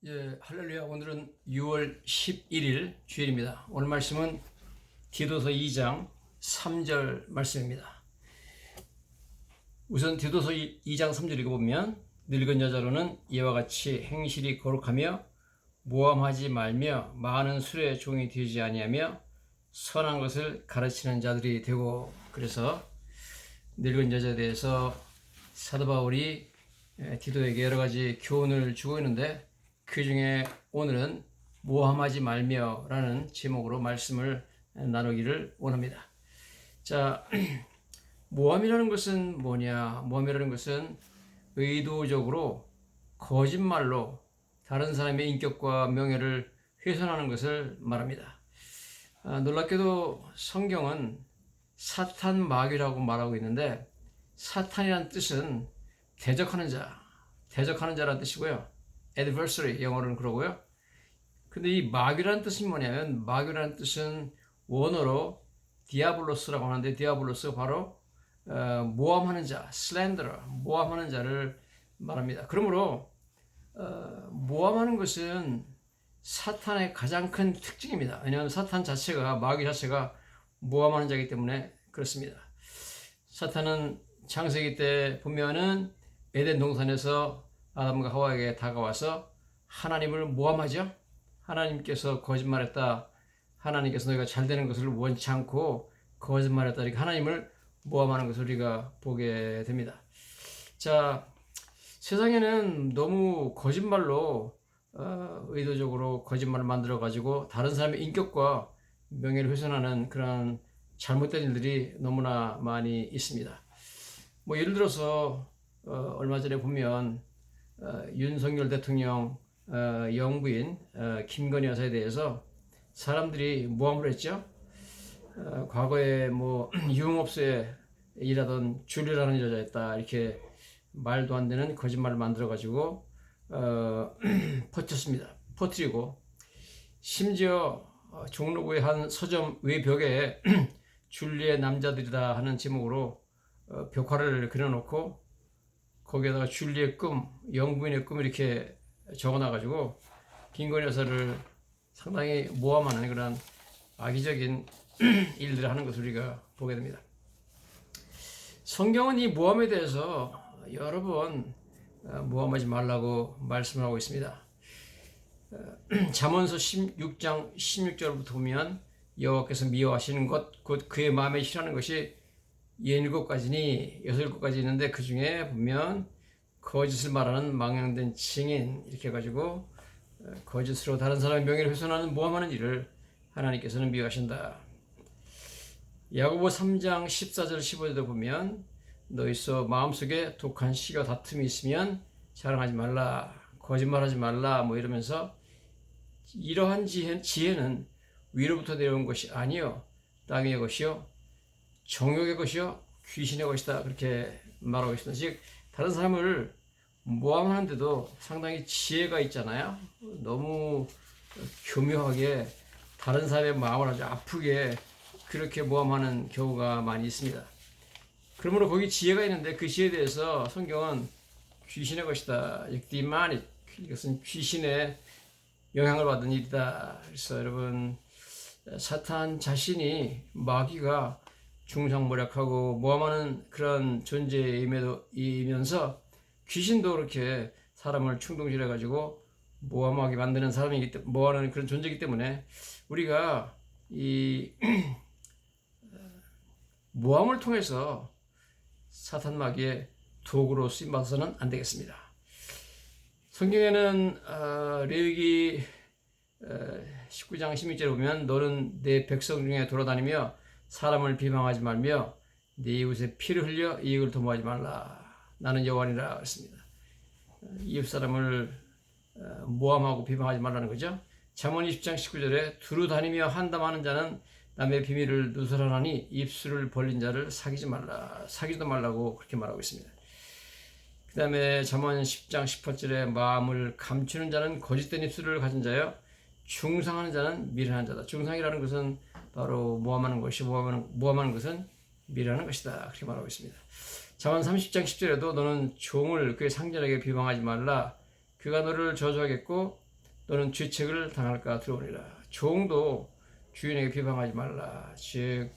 예, 할렐루야. 오늘은 6월 11일 주일입니다. 오늘 말씀은 디도서 2장 3절 말씀입니다. 우선 디도서 2장 3절 읽어보면 늙은 여자로는 이와 같이 행실이 거룩하며 모함하지 말며 많은 술의 종이 되지 아니하며 선한 것을 가르치는 자들이 되고, 그래서 늙은 여자에 대해서 사도 바울이 디도에게 여러 가지 교훈을 주고 있는데, 그 중에 오늘은 모함하지 말며 라는 제목으로 말씀을 나누기를 원합니다. 자, 모함이라는 것은 뭐냐? 모함이라는 것은 의도적으로 거짓말로 다른 사람의 인격과 명예를 훼손하는 것을 말합니다. 놀랍게도 성경은 사탄 마귀라고 말하고 있는데, 사탄이란 뜻은 대적하는 자, 대적하는 자라는 뜻이고요. adversary, 영어로는 그러고요. 근데 이 마귀라는 뜻이 뭐냐면, 마귀라는 뜻은 원어로 디아블로스라고 하는데, 디아블로스가 바로 모함하는 자, slanderer, 모함하는 자를 말합니다. 그러므로 모함하는 것은 사탄의 가장 큰 특징입니다. 왜냐하면 사탄 자체가, 마귀 자체가 모함하는 자이기 때문에 그렇습니다. 사탄은 창세기 때 보면은 에덴 동산에서 아담과 하와에게 다가와서 하나님을 모함하죠. 하나님께서 거짓말했다. 하나님께서 너희가 잘 되는 것을 원치 않고 거짓말했다. 이렇게 하나님을 모함하는 것을 우리가 보게 됩니다. 자, 세상에는 너무 거짓말로 의도적으로 거짓말을 만들어 가지고 다른 사람의 인격과 명예를 훼손하는 그런 잘못된 일들이 너무나 많이 있습니다. 뭐 예를 들어서 얼마 전에 보면 윤석열 대통령 영부인 김건희 여사에 대해서 사람들이 모함을 했죠. 과거에 뭐 유흥업소에 일하던 줄리라는 여자였다, 이렇게 말도 안 되는 거짓말을 만들어 가지고 퍼뜨리고, 심지어 종로구의 한 서점 외벽에 줄리의 남자들이다 하는 제목으로 벽화를 그려놓고 거기에다가 줄리의 꿈, 영부인의 꿈 이렇게 적어놔가지고 김건희 여사를 상당히 모함하는 그런 악의적인 일들을 하는 것을 우리가 보게 됩니다. 성경은 이 모함에 대해서 여러 번 모함하지 말라고 말씀을 하고 있습니다. 잠언서 16장 16절부터 보면 여호와께서 미워하시는 것, 곧 그의 마음에 싫어하는 것이 7가지니 6가지 있는데, 그 중에 보면 거짓을 말하는 망령된 증인, 이렇게 해가지고 거짓으로 다른 사람의 명예를 훼손하는 모함하는 일을 하나님께서는 미워하신다. 야고보 3장 14절 15절도 보면 너희서 마음속에 독한 시가 다툼이 있으면 자랑하지 말라, 거짓말하지 말라, 뭐 이러면서 이러한 지혜는 위로부터 내려온 것이 아니요 땅의 것이요 정욕의 것이요 귀신의 것이다, 그렇게 말하고 있습니다. 즉 다른 사람을 모함하는데도 상당히 지혜가 있잖아요. 너무 교묘하게 다른 사람의 마음을 아주 아프게 그렇게 모함하는 경우가 많이 있습니다. 그러므로 거기 지혜가 있는데 그 지혜에 대해서 성경은 귀신의 것이다, 디마닉, 이것은 귀신의 영향을 받은 일이다. 그래서 여러분, 사탄 자신이, 마귀가 중상모략하고 모함하는 그런 존재이면서 귀신도 그렇게 사람을 충동질해 가지고 모함하게 만드는 모함하는 그런 존재이기 때문에 우리가 이 모함을 통해서 사탄 마귀의 도구로 쓰임 받아서는 안 되겠습니다. 성경에는 레위기 19장 16절에 보면 너는 내 백성 중에 돌아다니며 사람을 비방하지 말며 네 이웃의 피를 흘려 이익을 도모하지 말라, 나는 여호와니라 했습니다. 이웃 사람을 모함하고 비방하지 말라는 거죠. 잠언 20장 19절에 두루 다니며 한담하는 자는 남의 비밀을 누설하나니 입술을 벌린 자를 사귀지도 말라고 그렇게 말하고 있습니다. 그 다음에 잠언 10장 18절에 마음을 감추는 자는 거짓된 입술을 가진 자여 중상하는 자는 미련한 자다. 중상이라는 것은 바로 모함하는 것이, 모함하는 것은 미련한 것이다, 그렇게 말하고 있습니다. 잠언 30장 10절에도 너는 종을 그의 상전에게 비방하지 말라, 그가 너를 저주하겠고 또는 죄책을 당할까 두려우니라. 종도 주인에게 비방하지 말라. 즉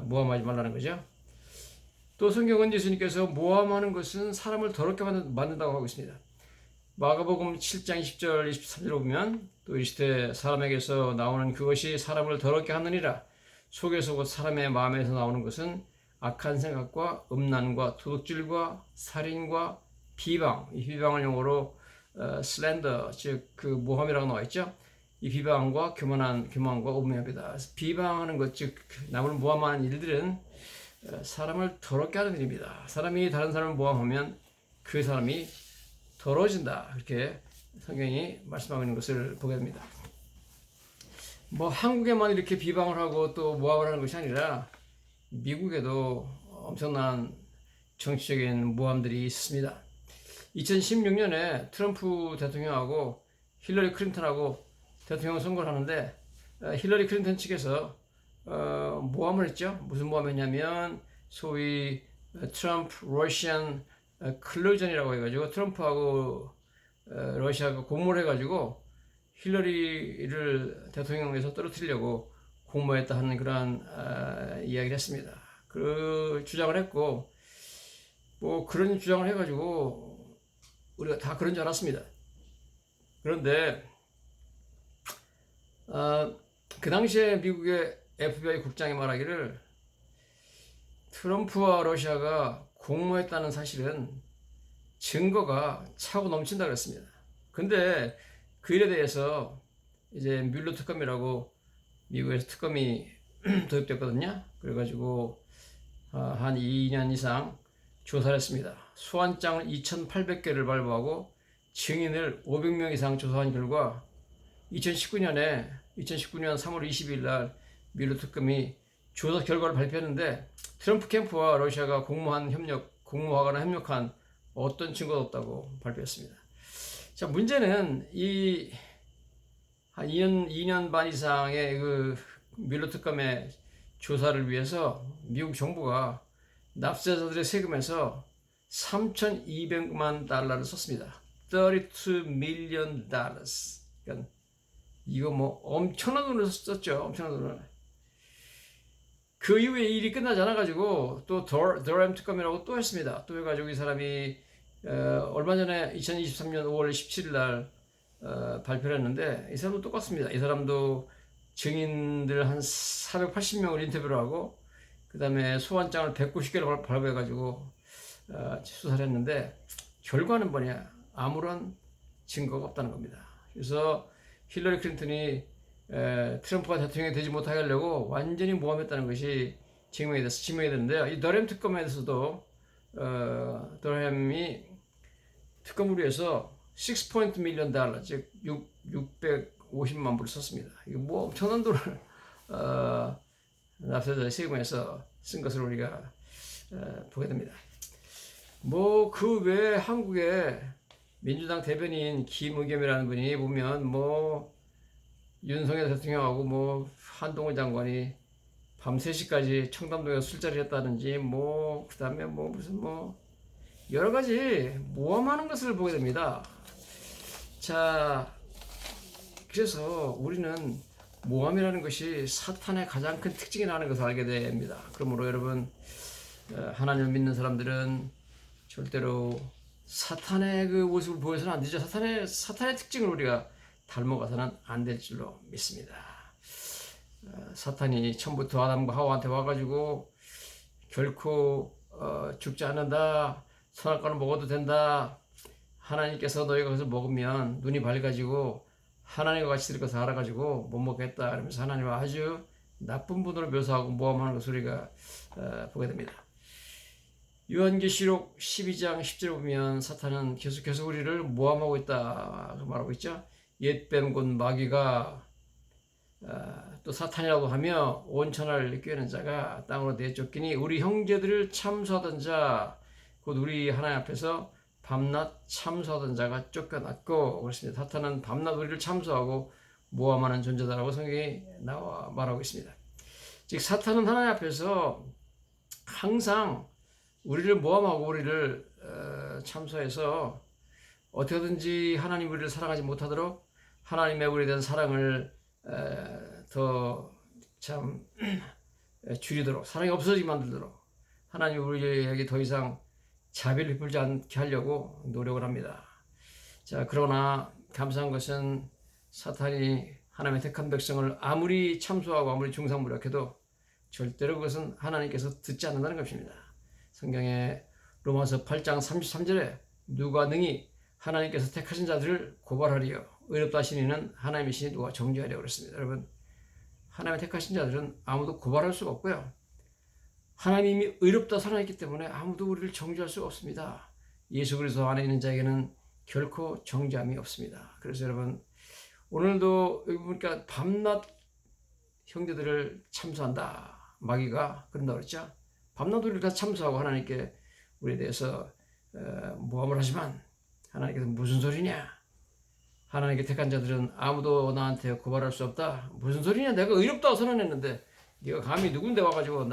모함하지 말라는 거죠. 또 성경은 예수님께서 모함하는 것은 사람을 더럽게 만든다고 하고 있습니다. 마가복음 7장 20절 23절 보면 또 이르시되 사람에게서 나오는 그것이 사람을 더럽게 하느니라. 속에서 곧 사람의 마음에서 나오는 것은 악한 생각과 음란과 도둑질과 살인과 비방, 이 비방을 용어로 슬렌더, 즉 그 모함이라고 나와 있죠. 이 비방과 교만과 오명합니다. 비방하는 것, 즉 남을 모함하는 일들은 사람을 더럽게 하는 일입니다. 사람이 다른 사람을 모함하면 그 사람이 더러워진다. 이렇게 성경이 말씀하고 있는 것을 보게 됩니다. 뭐 한국에만 이렇게 비방을 하고 또 모함을 하는 것이 아니라 미국에도 엄청난 정치적인 모함들이 있습니다. 2016년에 트럼프 대통령하고 힐러리 클린턴하고 대통령 선거를 하는데 힐러리 클린턴 측에서 모함을 했죠. 무슨 모함했냐면 소위 트럼프 러시안 클루전이라고 해가지고 트럼프하고 러시아가 공모를 해가지고 힐러리를 대통령에서 떨어뜨리려고 공모했다 하는 그러한 이야기를 했습니다. 그 주장을 했고 뭐 그런 주장을 해가지고 우리가 다 그런 줄 알았습니다. 그런데 그 당시에 미국의 FBI 국장이 말하기를 트럼프와 러시아가 공모했다는 사실은 증거가 차고 넘친다 그랬습니다. 근데 그 일에 대해서 이제 뮬러 특검이라고 미국에서 특검이 도입됐거든요. 그래가지고 한 2년 이상 조사를 했습니다. 소환장을 2,800개를 발부하고 증인을 500명 이상 조사한 결과 2019년 3월 20일 날 뮬러 특검이 조사 결과를 발표했는데 트럼프 캠프와 러시아가 공모하거나 협력한 어떤 증거도 없다고 발표했습니다. 자, 문제는 한 2년 반 이상의 그 뮬러 특검의 조사를 위해서 미국 정부가 납세자들의 세금에서 3,200만 달러를 썼습니다. 32 million dollars. 그러니까 이거 뭐 엄청난 돈을 썼죠. 엄청난 돈을. 그 이후에 일이 끝나지 않아가지고 또 더램 특검이라고 또 했습니다. 또 해가지고 이 사람이 얼마 전에 2023년 5월 17일 날 발표를 했는데 이 사람도 똑같습니다. 이 사람도 증인들 한 480명을 인터뷰를 하고 그 다음에 소환장을 190개를 발부해가지고 수사를 했는데 결과는 뭐냐? 아무런 증거가 없다는 겁니다. 그래서 힐러리 클린턴이 트럼프가 대통령이 되지 못하게 하려고 완전히 모함했다는 것이 증명이 됐는데요. 이 더램 특검에서도 더램이 특검을 위해서 6 million 달러, 즉 650만 불을 썼습니다. 이거 뭐 엄청난 돈을 납세자의 세금에서 쓴 것을 우리가 보게 됩니다. 뭐 그 외에 한국의 민주당 대변인 김의겸이라는 분이 보면 뭐 윤석열 대통령하고 뭐 한동훈 장관이 밤 3시까지 청담동에 술자리를 했다든지 뭐 그다음에 뭐 무슨 뭐 여러 가지 모함하는 것을 보게 됩니다. 자, 그래서 우리는 모함이라는 것이 사탄의 가장 큰 특징이라는 것을 알게 됩니다. 그러므로 여러분 하나님을 믿는 사람들은 절대로 사탄의 그 모습을 보여서는 안 되죠. 사탄의 특징을 우리가 닮아가서는 안 될 줄로 믿습니다. 사탄이 처음부터 아담과 하와한테 와가지고 결코 죽지 않는다. 선악과를 먹어도 된다. 하나님께서 너희가 거기서 먹으면 눈이 밝아지고 하나님과 같이 될 것을 알아가지고 못 먹겠다. 그러면서 하나님을 아주 나쁜 분으로 묘사하고 모함하는 것을 우리가 보게 됩니다. 요한계시록 12장 10절에 보면 사탄은 계속해서 우리를 모함하고 있다 말하고 있죠. 옛뱀 곧 마귀가 또 사탄이라고 하며 온천을 꾀는 자가 땅으로 내쫓기니 우리 형제들을 참수하던 자 곧 우리 하나님 앞에서 밤낮 참수하던 자가 쫓겨났고 그렇습니다. 사탄은 밤낮 우리를 참수하고 모함하는 존재다라고 성경이 나와 말하고 있습니다. 즉 사탄은 하나님 앞에서 항상 우리를 모함하고 우리를 참수해서 어떻게든지 하나님 우리를 사랑하지 못하도록 하나님의 우리에 대한 사랑을 더 참 줄이도록, 사랑이 없어지게 만들도록 하나님이 우리에게 더 이상 자비를 베풀지 않게 하려고 노력을 합니다. 자, 그러나 감사한 것은 사탄이 하나님의 택한 백성을 아무리 참소하고 아무리 중상무력해도 절대로 그것은 하나님께서 듣지 않는다는 것입니다. 성경에 로마서 8장 33절에 누가 능히 하나님께서 택하신 자들을 고발하리요 의롭다 하신 이는 하나님이시니 누가 정죄하리요 그랬습니다. 여러분, 하나님의 택하신 자들은 아무도 고발할 수가 없고요. 하나님이 의롭다 살아있기 때문에 아무도 우리를 정죄할 수가 없습니다. 예수 그리스도 안에 있는 자에게는 결코 정죄함이 없습니다. 그래서 여러분, 오늘도 여기 보니까 밤낮 형제들을 참수한다. 마귀가 그런다 그랬죠. 밤낮 우리를 다 참수하고 하나님께 우리에 대해서 모함을 하지만 하나님께서 무슨 소리냐? 하나님께 택한 자들은 아무도 나한테 고발할 수 없다. 무슨 소리냐? 내가 의롭다고 선언했는데 네가 감히 누군데 와가지고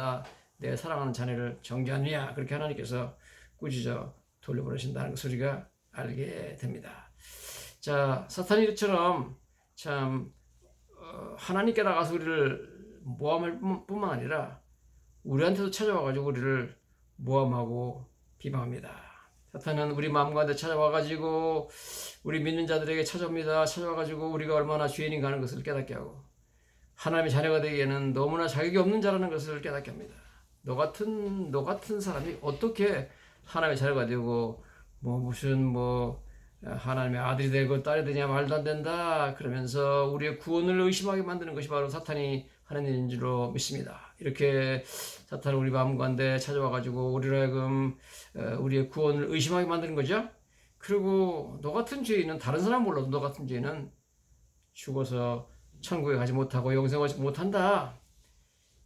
내 사랑하는 자네를 정죄하느냐? 그렇게 하나님께서 꾸짖어 돌려보내신다는 소리가 알게 됩니다. 자, 사탄이 이처럼 참 하나님께 나가서 우리를 모함할 뿐만 아니라 우리한테도 찾아와가지고 우리를 모함하고 비방합니다. 사탄은 우리 마음 가운데 찾아와가지고 우리 믿는 자들에게 찾아옵니다. 찾아와가지고 우리가 얼마나 죄인인가 하는 것을 깨닫게 하고 하나님의 자녀가 되기에는 너무나 자격이 없는 자라는 것을 깨닫게 합니다. 너 같은 사람이 어떻게 하나님의 자녀가 되고 무슨 하나님의 아들이 되고 딸이 되냐 말도 안 된다 그러면서 우리의 구원을 의심하게 만드는 것이 바로 사탄이 하는 일인 줄로 믿습니다. 이렇게 사탄은 우리 마음 가운데 찾아와가지고 우리로 하여금 우리의 구원을 의심하게 만드는 거죠. 그리고 너 같은 죄인은 다른 사람 몰라도 너 같은 죄인은 죽어서 천국에 가지 못하고 영생을 하지 못한다.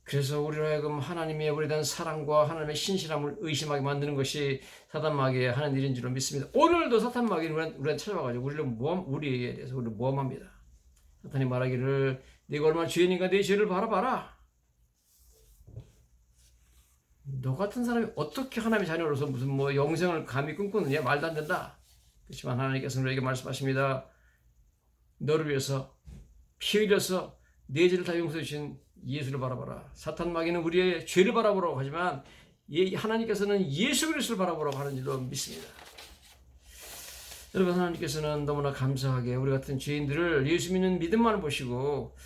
그래서 우리로 하여금 하나님의 우리에 대한 사랑과 하나님의 신실함을 의심하게 만드는 것이 사탄 마귀의 하는 일인 줄로 믿습니다. 오늘도 사탄 마귀는 우리한테 찾아와가지고 우리에 대해서 우리를 모함합니다. 사탄이 말하기를 네가 얼마나 죄인인가 내 죄를 바라봐라. 너 같은 사람이 어떻게 하나님의 자녀로서 무슨 영생을 감히 꿈꾸느냐 말도 안 된다. 그렇지만 하나님께서 우리에게 말씀하십니다. 너를 위해서 피 흘려서 내 죄를 다 용서해 주신 예수를 바라봐라. 사탄 마귀는 우리의 죄를 바라보라고 하지만 하나님께서는 예수 그리스도를 바라보라고 하는 줄로 믿습니다. 여러분, 하나님께서는 너무나 감사하게 우리 같은 죄인들을 예수 믿는 믿음만을 보시고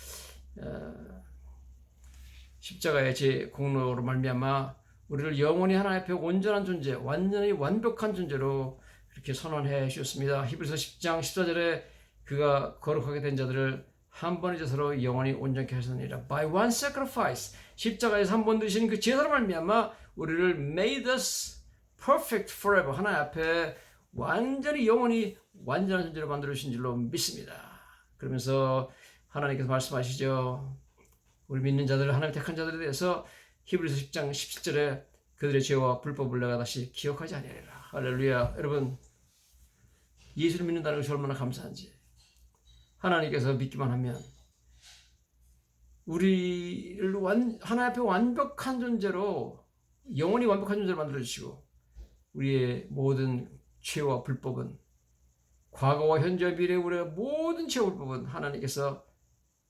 십자가의 제 공로로 말미암아 우리를 영원히 하나님 앞에 온전한 존재, 완전히 완벽한 존재로 이렇게 선언해 주셨습니다. 히브리서 10장 14절에 그가 거룩하게 된 자들을 한 번의 제사로 영원히 온전케 하셨느니라. By one sacrifice, 십자가에서 한 번 드신 그 제사로 말미암아 우리를 made us perfect forever, 하나님 앞에 완전히 영원히 완전한 존재로 만들어 주신 줄로 믿습니다. 그러면서 하나님께서 말씀하시죠. 우리 믿는 자들, 하나님 택한 자들에 대해서 히브리서 10장 17절에 그들의 죄와 불법을 내가 다시 기억하지 아니하리라. 할렐루야. 여러분, 예수를 믿는다는 것이 얼마나 감사한지. 하나님께서 믿기만 하면 우리를 하나님 앞에 완벽한 존재로, 영원히 완벽한 존재로 만들어주시고 우리의 모든 죄와 불법은, 과거와 현재와 미래 우리의 모든 죄와 불법은 하나님께서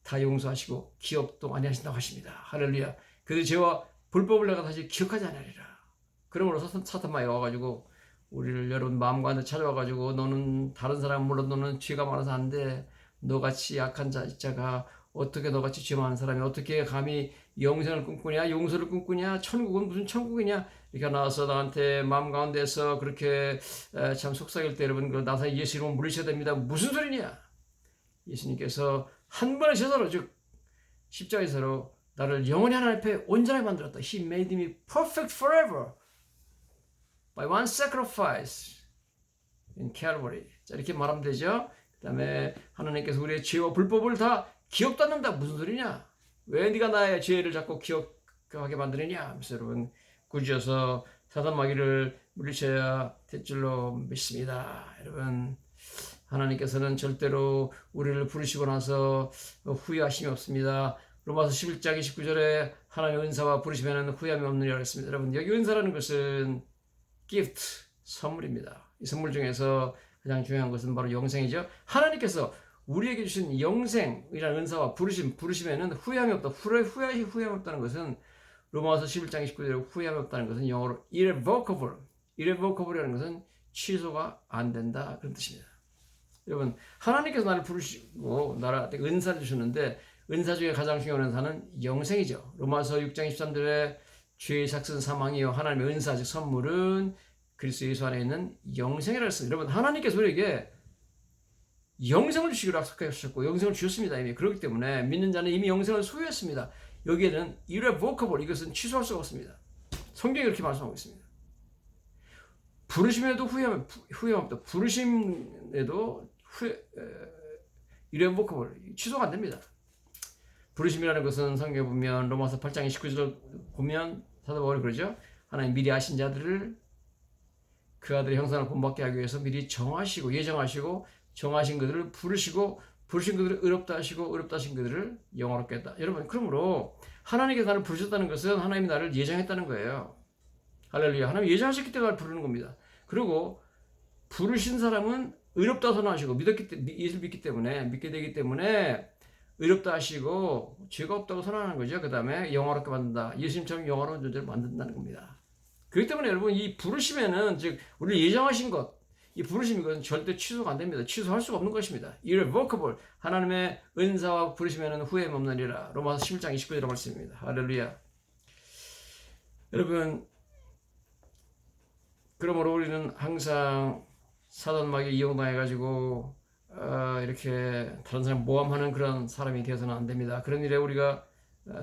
다 용서하시고 기억도 많이 하신다고 하십니다. 할렐루야. 그들 죄와 불법을 내가 다시 기억하지 않으리라. 그러므로 사탄 마귀가 와가지고 우리를 여러분 마음 가운데 찾아와가지고 너는 다른 사람 물론 너는 죄가 많아서 안 돼. 너같이 약한 자가 어떻게 너같이 죄 많은 사람이 어떻게 감히 영생을 꿈꾸냐, 용서를 꿈꾸냐, 천국은 무슨 천국이냐 이렇게 나와서 나한테 마음 가운데서 그렇게 참 속삭일 때 여러분 나사 예수 이름으로 물리셔야 됩니다. 무슨 소리냐? 예수님께서 한 번의 제사로, 즉 십자가에서로 나를 영원히 하나님 앞에 온전하게 만들었다. He made me perfect forever by one sacrifice in Calvary. 자, 이렇게 말하면 되죠. 그 다음에 하나님께서 우리의 죄와 불법을 다 기억도 않는다. 무슨 소리냐? 왜 네가 나의 죄를 자꾸 기억하게 만드느냐? 그래서 여러분 꾸짖어서 사단 마귀를 물리쳐야 될 줄로 믿습니다. 여러분, 하나님께서는 절대로 우리를 부르시고 나서 후회하심이 없습니다. 로마서 11장 29절에 하나님의 은사와 부르시면 후회함이 없느니라 했습니다. 여러분, 여기 은사라는 것은 gift, 선물입니다. 이 선물 중에서 가장 중요한 것은 바로 영생이죠. 하나님께서 우리에게 주신 영생이라는 은사와 부르심에는 후회함이 없다. 후회함이 없다는 것은 로마서 11장 29절에 후회함이 없다는 것은 영어로 irrevocable이라는 것은 취소가 안 된다 그런 뜻입니다. 여러분, 하나님께서 나를 부르시고 나한테 은사를 주셨는데 은사 중에 가장 중요한 은사는 영생이죠. 로마서 6장 23절에 죄의 삭슨 사망이요 하나님의 은사 즉 선물은 그리스도 예수 안에 있는 영생이라고 했습니다. 여러분, 하나님께서 우리에게 영생을 주시기로 약속하셨고 영생을 주셨습니다. 이미 그렇기 때문에 믿는 자는 이미 영생을 소유했습니다. 여기에는 irrevocable, 이것은 취소할 수가 없습니다. 성경이 그렇게 말씀하고 있습니다. 부르심에도 후회함 없다. 부르심에도 irrevocable, 취소가 안 됩니다. 부르심이라는 것은 성경에 보면 로마서 8장 29절 보면 사도 바울이 그러죠. 하나님 미리 아신 자들을 그 아들의 형상을 본받게 하기 위해서 미리 정하시고 예정하시고 정하신 그들을 부르시고 부르신 그들을 의롭다 하시고 의롭다 하신 그들을 영화롭게 했다. 여러분, 그러므로 하나님께서 나를 부르셨다는 것은 하나님이 나를 예정했다는 거예요. 할렐루야. 하나님 예정하셨기 때문에 나를 부르는 겁니다. 그리고 부르신 사람은 의롭다 선언하시고 예수를 믿기 때문에 믿게 되기 때문에 의롭다 하시고 죄가 없다고 선언하는 거죠. 그 다음에 영화롭게 만든다. 예수님처럼 영화로운 존재를 만든다는 겁니다. 그렇기 때문에 여러분, 이 부르심에는 즉 우리를 예정하신 것, 이 부르심 이것은 절대 취소가 안 됩니다. 취소할 수가 없는 것입니다. irrevocable, 하나님의 은사와 부르심에는 후회함 없느니라. 로마서 11장 29절 말씀입니다. 할렐루야. 여러분, 그러므로 우리는 항상 사단마귀에 이용당해가지고 이렇게 다른 사람 모함하는 그런 사람이 되어서는 안 됩니다. 그런 일에 우리가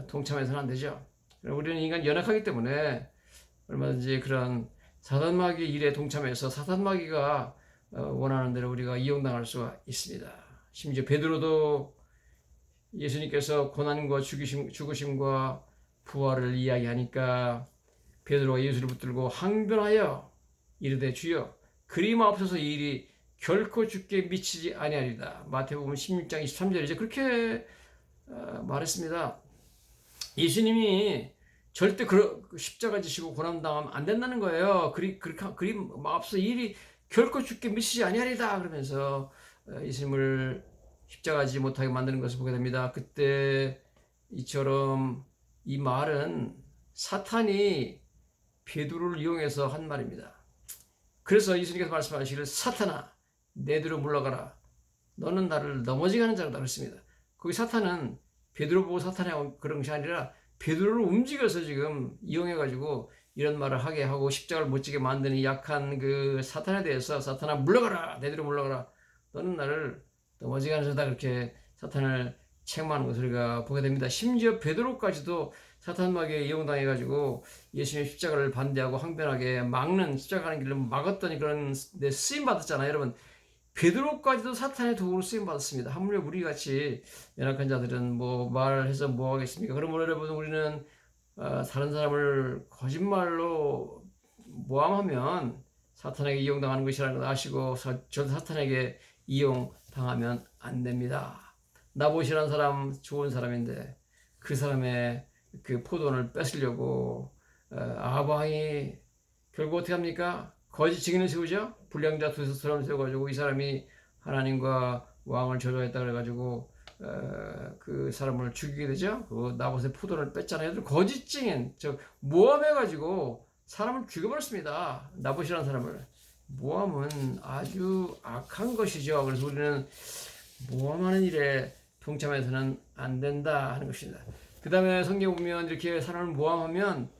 동참해서는 안 되죠. 우리는 인간 연약하기 때문에 얼마든지 그런 사단마귀 일에 동참해서 사단마귀가 원하는 대로 우리가 이용당할 수가 있습니다. 심지어 베드로도 예수님께서 고난과 죽으심과 부활을 이야기하니까 베드로가 예수를 붙들고 항변하여 이르되 주여 그리 마옵소서 이 일이 결코 죽게 미치지 아니하리다. 마태복음 16장 23절이죠. 그렇게 말했습니다. 예수님이 절대 십자가 지시고 고난당하면 안 된다는 거예요. 그리 마옵소서 이 일이 결코 죽게 미치지 아니하리다. 그러면서 예수님을 십자가 지지 못하게 만드는 것을 보게 됩니다. 그때 이처럼 이 말은 사탄이 베드로를 이용해서 한 말입니다. 그래서 예수님께서 말씀하시기를 사탄아 내 뒤로 물러가라. 너는 나를 넘어지게 하는 자라고 그랬습니다. 거기 사탄은 베드로 보고 사탄이라고 그런 것이 아니라 베드로를 움직여서 지금 이용해가지고 이런 말을 하게 하고 십자가를 못 지게 만드는 이 약한 그 사탄에 대해서 사탄아 물러가라. 내 뒤로 물러가라. 너는 나를 넘어지게 하는 자다. 그렇게 사탄을 책망하는 것을 우리가 보게 됩니다. 심지어 베드로까지도 사탄마귀에 이용당해가지고 예수님의 십자가를 반대하고 항변하게 막는 십자가 가는 길을 막았더니 그런 데 쓰임 받았잖아요. 여러분, 베드로까지도 사탄의 도구로 쓰임 받았습니다. 하물며 우리 같이 연약한 자들은 뭐 말해서 뭐 하겠습니까? 그러므로 여러분, 우리는 다른 사람을 거짓말로 모함하면 사탄에게 이용당하는 것이라는 걸 아시고 저도 사탄에게 이용당하면 안 됩니다. 나봇이라는 사람 좋은 사람인데 그 사람의 그 포도원을 뺏으려고 아방이 결국 어떻게 합니까? 거짓 증인을 세우죠. 불량자 두 사람을 세워가지고 이 사람이 하나님과 왕을 저주했다 그래가지고 그 사람을 죽이게 되죠. 그 나봇의 포도원을 뺐잖아요. 거짓 증인, 즉 모함해가지고 사람을 죽여버렸습니다. 나봇이라는 사람을. 모함은 아주 악한 것이죠. 그래서 우리는 모함하는 일에 동참해서는 안 된다 하는 것입니다. 그 다음에 성경 보면 이렇게 사람을 모함하면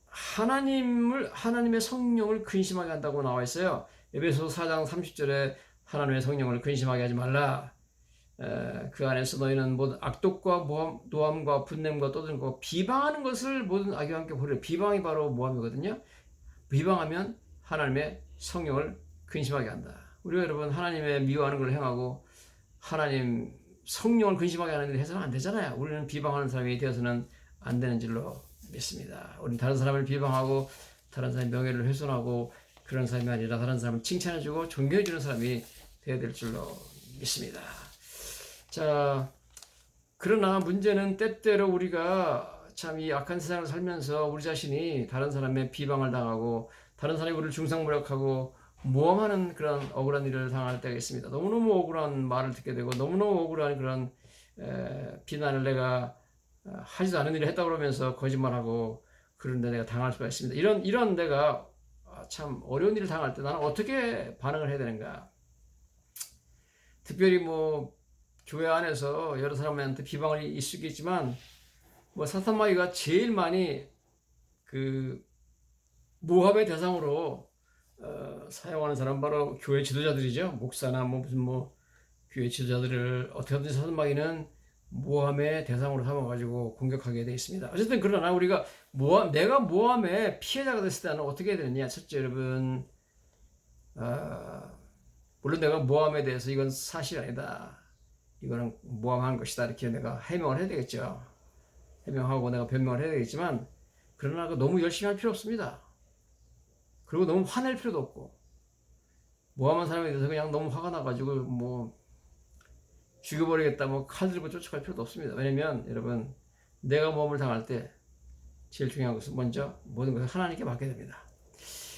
하나님의 성령을 근심하게 한다고 나와 있어요. 에베소서 4장 30절에 하나님의 성령을 근심하게 하지 말라. 그 안에서 너희는 모든 악독과 노함과 분냄과 떠드는 것 비방하는 것을 모든 악과 함께 버려. 비방이 바로 모함이거든요. 비방하면 하나님의 성령을 근심하게 한다. 우리가 여러분 하나님의 미워하는 걸 행하고 하나님 성령을 근심하게 하는 일 해서는 안 되잖아요. 우리는 비방하는 사람이 되어서는 안 되는 줄로 믿습니다. 우리는 다른 사람을 비방하고 다른 사람의 명예를 훼손하고 그런 사람이 아니라 다른 사람을 칭찬해주고 존경해주는 사람이 되어야 될 줄로 믿습니다. 자, 그러나 문제는 때때로 우리가 참 이 악한 세상을 살면서 우리 자신이 다른 사람의 비방을 당하고 다른 사람이 우리를 중상모략하고 모험하는 그런 억울한 일을 당할 때가 있습니다. 너무너무 억울한 말을 듣게 되고 너무너무 억울한 그런 비난을 내가 하지도 않은 일을 했다고 그러면서 거짓말하고 그런데 내가 당할 수가 있습니다. 이런 내가 참 어려운 일을 당할 때 나는 어떻게 반응을 해야 되는가? 특별히 뭐 교회 안에서 여러 사람한테 비방을 있겠지만 뭐 사탄 마귀가 제일 많이 그 모함의 대상으로 사용하는 사람 바로 교회 지도자들이죠. 목사나 뭐 무슨 뭐 교회 지도자들을 어떻게 하든지 사탄 마귀는 모함의 대상으로 삼아가지고 공격하게 되어 있습니다. 어쨌든 그러나 우리가 내가 모함의 피해자가 됐을 때는 어떻게 해야 되느냐? 첫째, 여러분, 물론 내가 모함에 대해서 이건 사실 아니다. 이거는 모함한 것이다. 이렇게 내가 해명을 해야 되겠죠. 해명하고 내가 변명을 해야 되겠지만, 그러나 너무 열심히 할 필요 없습니다. 그리고 너무 화낼 필요도 없고, 모함한 사람에 대해서 그냥 너무 화가 나가지고 뭐 죽여버리겠다, 뭐 칼 들고 쫓아갈 필요도 없습니다. 왜냐면 여러분, 내가 모함을 당할 때 제일 중요한 것은 먼저 모든 것을 하나님께 맡게 됩니다.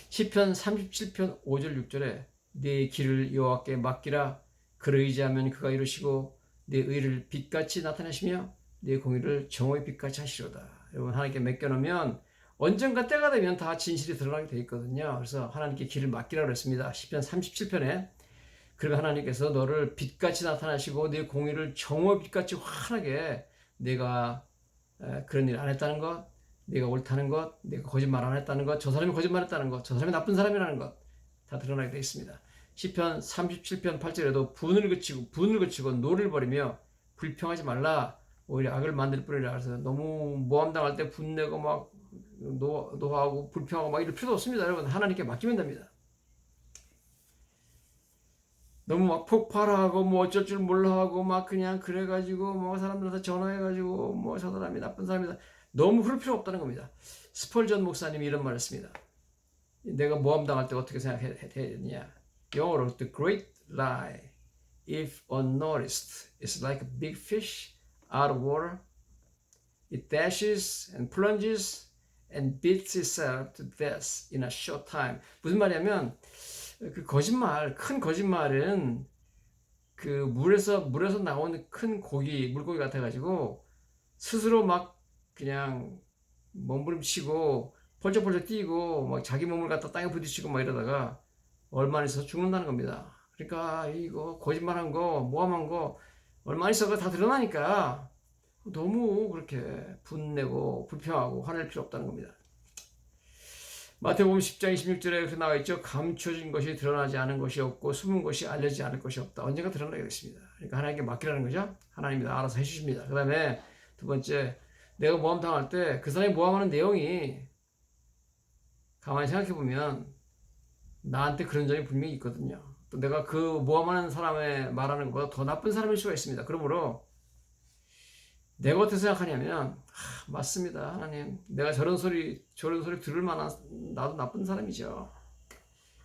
시편 37편 5절 6절에 내 길을 여호와께 맡기라. 그를 의지하면 그가 이루시고 내 의를 빛같이 나타내시며 내 공의를 정오의 빛같이 하시로다. 여러분, 하나님께 맡겨놓으면 언젠가 때가 되면 다 진실이 드러나게 돼 있거든요. 그래서 하나님께 길을 맡기라고 했습니다. 시편 37편에 그리고 하나님께서 너를 빛같이 나타나시고 내 공의를 정오의 빛같이 환하게 내가 그런 일 안 했다는 것, 내가 옳다는 것, 내가 거짓말 안 했다는 것, 저 사람이 거짓말했다는 것, 저 사람이 나쁜 사람이라는 것 다 드러나게 되어 있습니다. 시편 37편 8절에도 분을 그치고 노를 버리며 불평하지 말라. 오히려 악을 만들 뿐이라. 그래서 너무 모함당할 때 분내고 막 노하고 불평하고 막 이럴 필요도 없습니다. 여러분, 하나님께 맡기면 됩니다. 너무 막 폭발하고 뭐 어쩔 줄 몰라 하고 막 그냥 그래가지고 뭐 사람들한테 전화해가지고 뭐 저 사람이 나쁜 사람이다. 너무 그럴 필요 없다는 겁니다. 스펄전 목사님이 이런 말을 했습니다. 내가 모함당할 때 어떻게 생각해야 되느냐. 영어로 The great lie, if unnoticed, is like a big fish out of water. It dashes and plunges and beats itself to death in a short time. 무슨 말이냐면 그 거짓말, 큰 거짓말은 그 물에서 나오는 큰 물고기 같아가지고 스스로 막 그냥 몸부림치고 펄쩍펄쩍 뛰고 막 자기 몸을 갖다 땅에 부딪히고 막 이러다가 얼마 있어서 죽는다는 겁니다. 그러니까 이거 거짓말한 거, 모함한 거 얼마 있어서 다 드러나니까 너무 그렇게 분내고 불평하고 화낼 필요 없다는 겁니다. 마태복음 10장 26절에 그렇게 나와 있죠. 감춰진 것이 드러나지 않은 것이 없고 숨은 것이 알려지지 않을 것이 없다. 언젠가 드러나게 있습니다. 그러니까 하나님께 맡기라는 거죠. 하나님이 알아서 해주십니다. 그 다음에 두 번째, 내가 모함 당할 때 그 사람이 모함하는 내용이 가만히 생각해 보면 나한테 그런 점이 분명히 있거든요. 또 내가 그 모함하는 사람의 말하는 것보다 더 나쁜 사람일 수가 있습니다. 그러므로 내가 어떻게 생각하냐면 맞습니다. 하나님, 내가 저런 소리 들을 만한 나도 나쁜 사람이죠.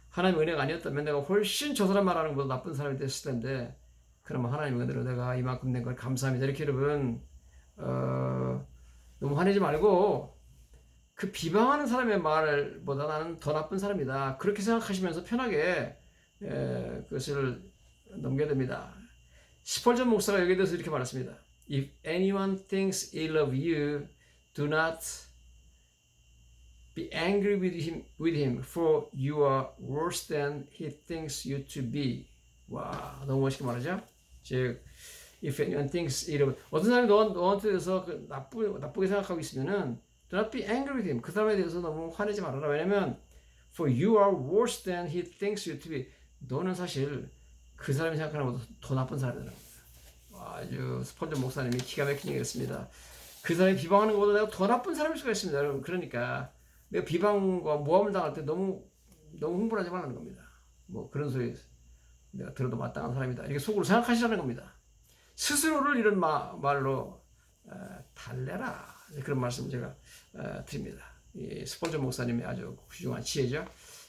하나님의 은혜가 아니었다면 내가 훨씬 저 사람 말하는 것보다 나쁜 사람이 됐을 텐데 그러면 하나님의 은혜로 내가 이만큼 된 걸 감사합니다. 이렇게 여러분 너무 화내지 말고 그 비방하는 사람의 말보다 나는 더 나쁜 사람이다. 그렇게 생각하시면서 편하게 그것을 넘겨야 됩니다. 스펄전 목사가 여기에 대해서 이렇게 말했습니다. If anyone thinks ill of you, do not be angry with him, for you are worse than he thinks you to be. 와, 너무 멋있게 말하죠? 즉, if anyone thinks ill of you, 어떤 사람이 너한테 대해서 나쁘게 생각하고 있으면은 do not be angry with him. 그 사람에 대해서 너무 화내지 말아라. 왜냐면 for you are worse than he thinks you to be. 너는 사실 그 사람이 생각하는 것보다 더 나쁜 사람이다. 아주 스펄전 목사님이 기가 막힌 얘기였습니다. 그 사람이 비방하는 것보다 내가 더 나쁜 사람일 수가 있습니다. 여러분, 그러니까 내가 비방과 모함을 당할 때 너무 흥분하지 말라는 겁니다. 뭐 그런 소리 내가 들어도 마땅한 사람이다. 이렇게 속으로 생각하시라는 겁니다. 스스로를 이런 말로 달래라. 그런 말씀 제가 드립니다. 이 스펄전 목사님의 아주 훌륭한 지혜죠.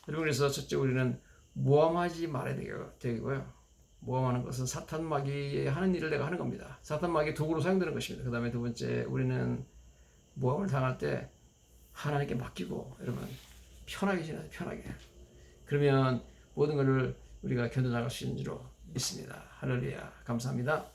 여러분, 그래서 첫째 우리는 모함하지 말아야 되고요. 모함하는 것은 사탄 마귀의 하는 일을 내가 하는 겁니다. 사탄 마귀의 도구로 사용되는 것입니다. 그 다음에 두 번째, 우리는 모함을 당할 때 하나님께 맡기고 여러분 편하게 지내세요. 편하게. 그러면 모든 것을 우리가 견뎌나갈 수 있는 줄로 믿습니다. 할렐루야. 감사합니다.